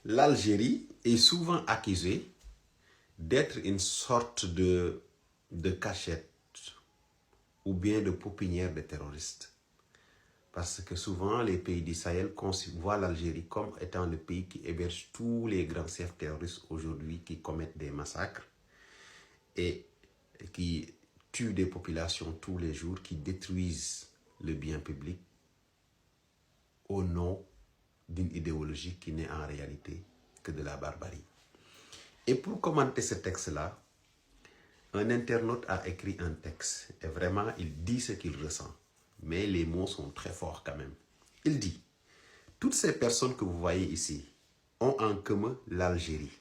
l'Algérie est souvent accusée d'être une sorte de cachette ou bien de pépinière de terroristes. Parce que souvent, les pays du Sahel voient l'Algérie comme étant le pays qui héberge tous les grands chefs terroristes aujourd'hui qui commettent des massacres et qui tuent des populations tous les jours, qui détruisent le bien public au nom d'une idéologie qui n'est en réalité que de la barbarie. Et pour commenter ce texte-là, un internaute a écrit un texte et vraiment il dit ce qu'il ressent. Mais les mots sont très forts quand même. Il dit, toutes ces personnes que vous voyez ici ont en commun l'Algérie.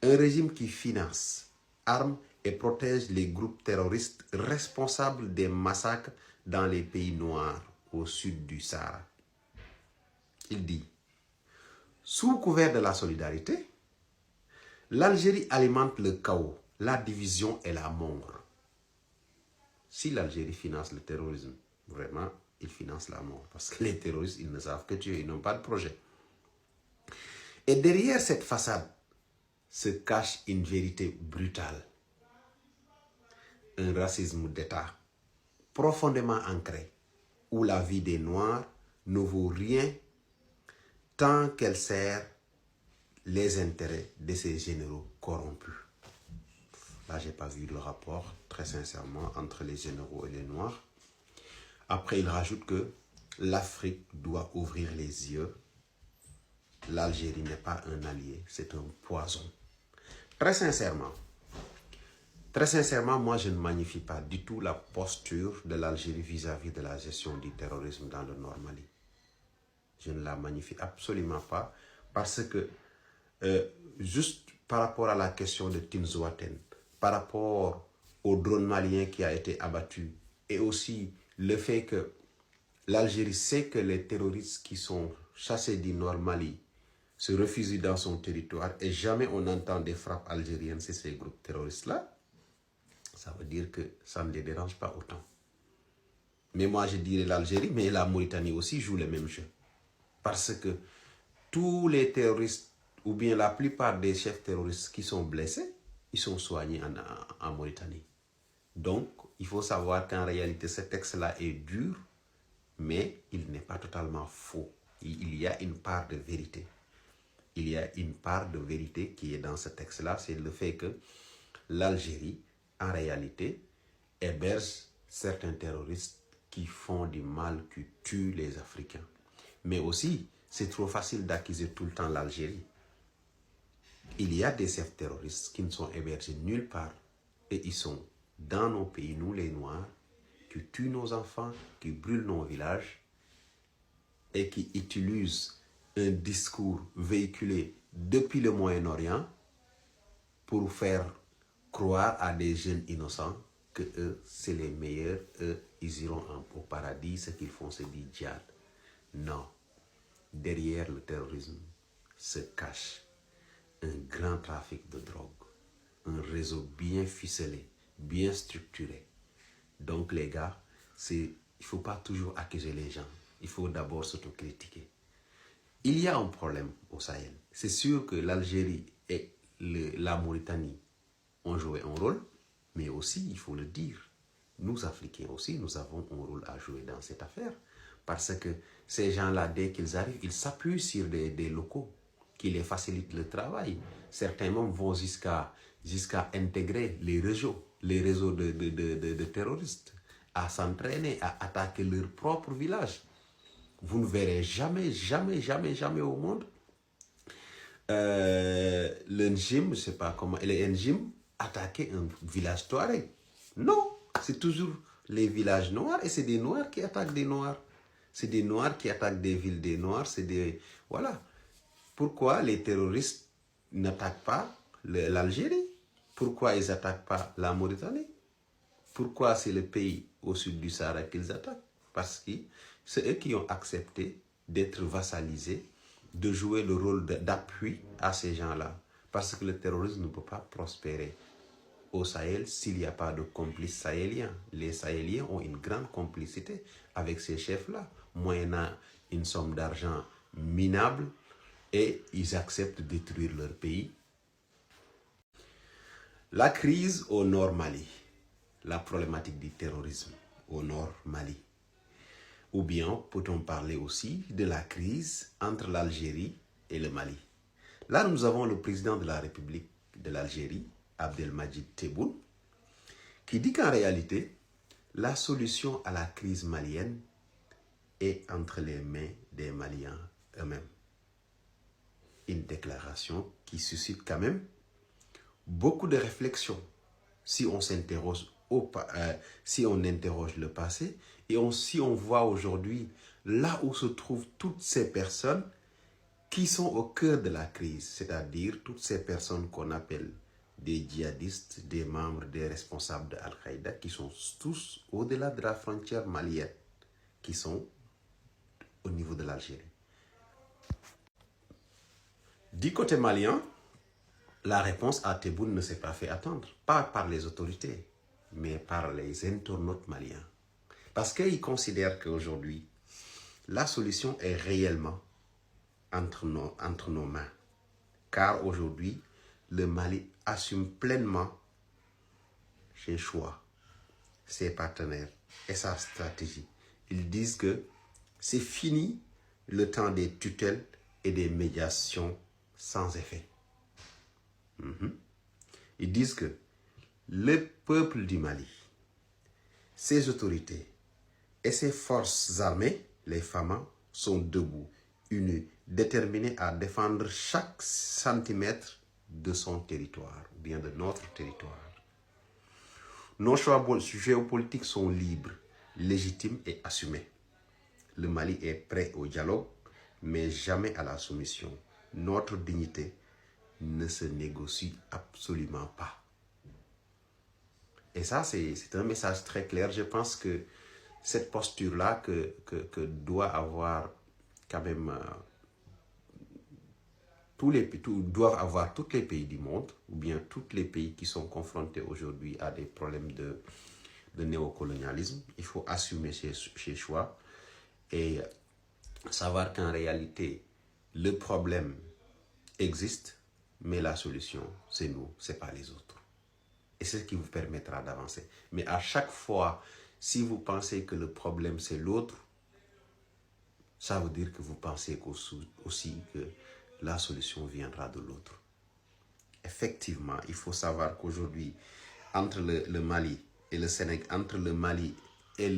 Un régime qui finance, arme et protège les groupes terroristes responsables des massacres dans les pays noirs au sud du Sahara. Il dit, sous couvert de la solidarité, l'Algérie alimente le chaos, la division et la mort. Si l'Algérie finance le terrorisme, vraiment, il finance la mort. Parce que les terroristes, ils ne savent que tuer, ils n'ont pas de projet. Et derrière cette façade se cache une vérité brutale. Un racisme d'État profondément ancré, où la vie des Noirs ne vaut rien tant qu'elle sert les intérêts de ces généraux corrompus. Là, je n'ai pas vu le rapport, très sincèrement, entre les généraux et les Noirs. Après, il rajoute que l'Afrique doit ouvrir les yeux. L'Algérie n'est pas un allié, c'est un poison. Très sincèrement, moi, je ne magnifie pas du tout la posture de l'Algérie vis-à-vis de la gestion du terrorisme dans le Nord Mali. Je ne la magnifie absolument pas parce que, juste par rapport à la question de Tinzoaten, par rapport au drone malien qui a été abattu et aussi le fait que l'Algérie sait que les terroristes qui sont chassés du Nord Mali se refusent dans son territoire et jamais on entend des frappes algériennes sur ces groupes terroristes-là, ça veut dire que ça ne les dérange pas autant. Mais moi je dirais l'Algérie, mais la Mauritanie aussi joue le même jeu. Parce que tous les terroristes, ou bien la plupart des chefs terroristes qui sont blessés, ils sont soignés en Mauritanie. Donc, il faut savoir qu'en réalité, ce texte-là est dur, mais il n'est pas totalement faux. Il y a une part de vérité. Il y a une part de vérité qui est dans ce texte-là, c'est le fait que l'Algérie, en réalité, héberge certains terroristes qui font du mal, qui tuent les Africains. Mais aussi, c'est trop facile d'accuser tout le temps l'Algérie. Il y a des chefs terroristes qui ne sont hébergés nulle part et ils sont dans nos pays, nous les Noirs, qui tuent nos enfants, qui brûlent nos villages et qui utilisent un discours véhiculé depuis le Moyen-Orient pour faire croire à des jeunes innocents que eux, c'est les meilleurs, eux, ils iront au paradis, ce qu'ils font, c'est du djihad. Non. Derrière le terrorisme se cache un grand trafic de drogue, un réseau bien ficelé, bien structuré. Donc les gars, il ne faut pas toujours accuser les gens, il faut d'abord s'autocritiquer. Il y a un problème au Sahel. C'est sûr que l'Algérie et la Mauritanie ont joué un rôle, mais aussi, il faut le dire, nous Africains aussi, nous avons un rôle à jouer dans cette affaire. Parce que ces gens-là, dès qu'ils arrivent, ils s'appuient sur des locaux qui les facilitent le travail. Certains même vont jusqu'à intégrer les réseaux de terroristes, à s'entraîner, à attaquer leur propre village. Vous ne verrez jamais au monde le Njim, je ne sais pas comment, les Njim attaquer un village Touareg. Non, c'est toujours les villages noirs et c'est des Noirs qui attaquent des Noirs. C'est des Noirs qui attaquent des villes des Noirs, c'est des... Voilà. Pourquoi les terroristes n'attaquent pas l'Algérie? Pourquoi ils n'attaquent pas la Mauritanie? Pourquoi c'est le pays au sud du Sahara qu'ils attaquent? Parce que c'est eux qui ont accepté d'être vassalisés, de jouer le rôle d'appui à ces gens-là. Parce que le terrorisme ne peut pas prospérer au Sahel s'il n'y a pas de complices sahéliens. Les Sahéliens ont une grande complicité avec ces chefs-là, moyennant une somme d'argent minable et ils acceptent de détruire leur pays. La crise au nord Mali, la problématique du terrorisme au nord Mali. Ou bien peut-on parler aussi de la crise entre l'Algérie et le Mali. Là, nous avons le président de la République de l'Algérie, Abdelmadjid Tebboune, qui dit qu'en réalité, la solution à la crise malienne est entre les mains des Maliens eux-mêmes. Une déclaration qui suscite quand même beaucoup de réflexions si on s'interroge si on interroge le passé et si on voit aujourd'hui là où se trouvent toutes ces personnes qui sont au cœur de la crise, c'est-à-dire toutes ces personnes qu'on appelle des djihadistes, des membres, des responsables de Al-Qaïda, qui sont tous au-delà de la frontière malienne, qui sont au niveau de l'Algérie. Du côté malien, la réponse à Tebboune ne s'est pas fait attendre, pas par les autorités, mais par les internautes maliens. Parce qu'ils considèrent qu'aujourd'hui, la solution est réellement entre nos mains. Car aujourd'hui, le Mali assume pleinement ses choix, ses partenaires et sa stratégie. Ils disent que c'est fini le temps des tutelles et des médiations sans effet. Ils disent que le peuple du Mali, ses autorités et ses forces armées, les FAMA, sont debout, unis, déterminés à défendre chaque centimètre de son territoire, ou bien de notre territoire. Nos choix géopolitiques sont libres, légitimes et assumés. Le Mali est prêt au dialogue, mais jamais à la soumission. Notre dignité ne se négocie absolument pas. Et ça, c'est un message très clair. Je pense que cette posture-là que doit avoir quand même doivent avoir tous les pays du monde, ou bien tous les pays qui sont confrontés aujourd'hui à des problèmes de néocolonialisme. Il faut assumer ses choix et savoir qu'en réalité, le problème existe, mais la solution, c'est nous, c'est pas les autres. Et c'est ce qui vous permettra d'avancer. Mais à chaque fois, si vous pensez que le problème, c'est l'autre, ça veut dire que vous pensez aussi que la solution viendra de l'autre. Effectivement, il faut savoir qu'aujourd'hui, entre le Mali et le Sénégal, entre le Mali et